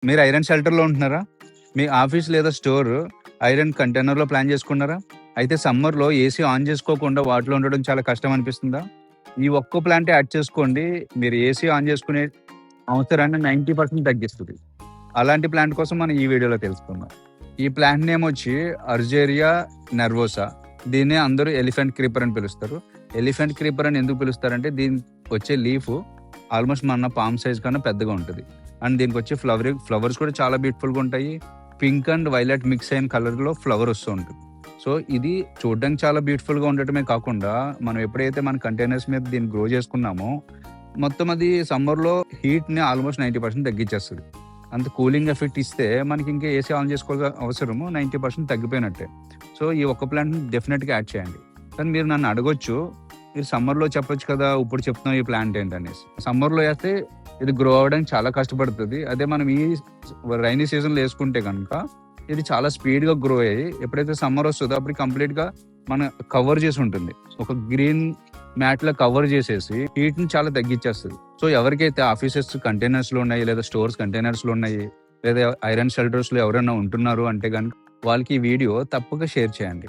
మీరు ఐరన్ షెల్టర్‌లో ఉంటున్నారా? మీ ఆఫీస్ లేదా స్టోర్ ఐరన్ కంటైనర్‌లో ప్లాన్ చేసుకున్నారా? అయితే సమ్మర్‌లో ఏసీ ఆన్ చేసుకోకుండా వాటిలో ఉండడం చాలా కష్టం అనిపిస్తుందా? ఈ ఒక్క ప్లాంటే యాడ్ చేసుకోండి. మీరు ఏసీ ఆన్ చేసుకునే అవసరాన్ని 90% తగ్గిస్తది. అలాంటి ప్లాంట్ కోసం మనం ఈ వీడియోలో తెలుసుకుందాం. ఈ ప్లాంట్ నేమ్ వచ్చి అర్జేరియా నెర్వోసా. దీన్నే అందరూ ఎలిఫెంట్ క్రీపర్ అని పిలుస్తారు. ఎలిఫెంట్ క్రీపర్ అని ఎందుకు పిలుస్తారంటే దీనికి వచ్చే లీఫ్ ఆల్మోస్ట్ మన పామ్ సైజ్ కన్నా పెద్దగా ఉంటది. అండ్ దీనికి వచ్చే ఫ్లవర్స్ కూడా చాలా బ్యూటిఫుల్‌గా ఉంటాయి. పింక్ అండ్ వైలెట్ మిక్స్ అయిన కలర్‌లో ఫ్లవర్ వస్తూ ఉంటుంది. సో, ఇది చూడడానికి చాలా బ్యూటిఫుల్‌గా ఉండటమే కాకుండా మనం ఎప్పుడైతే మన కంటైనర్స్ మీద దీన్ని గ్రో చేసుకున్నామో మొత్తం అది సమ్మర్‌లో హీట్‌ని ఆల్మోస్ట్ 90% తగ్గించేస్తది. అంత కూలింగ్ ఎఫెక్ట్ ఇస్తే మనకి ఇంకా ఏసీ ఆన్ చేసుకోవాల్సిన అవసరము 90% తగ్గిపోయినట్టే. సో, ఈ ఒక్క ప్లాంట్‌ని డెఫినిట్‌గా యాడ్ చేయండి. కానీ మీరు నన్ను అడగొచ్చు, మీరు సమ్మర్‌లో చెప్పొచ్చు కదా! ఇప్పుడు చెప్తున్నావు ఈ ప్లాంట్ ఏంటనేసి. సమ్మర్‌లో ఏస్తే ఇది గ్రో అవ్వడానికి చాలా కష్టపడుతది. అదే మనం ఈ రైనీ సీజన్‌లో ఏసుకుంటే గనుక ఇది చాలా స్పీడ్‌గా గ్రో అయ్యి ఎప్పుడైతే సమ్మర్ వస్తదో అప్పుడు కంప్లీట్‌గా మన కవర్ చేసి ఉంటుంది. ఒక గ్రీన్ మ్యాట్‌లా కవర్ చేసేసి హీట్‌ని చాలా తగ్గించేస్తది. సో, ఎవరికైతే ఆఫీసెస్ కంటైనర్స్‌లో ఉన్నాయి, లేదా స్టోర్స్ కంటైనర్స్‌లో ఉన్నాయి, లేదా ఐరన్ షెల్టర్స్‌లో ఎవరైనా ఉంటున్నారు అంటే గనుక వాళ్ళకి ఈ వీడియో తప్పక షేర్ చేయండి.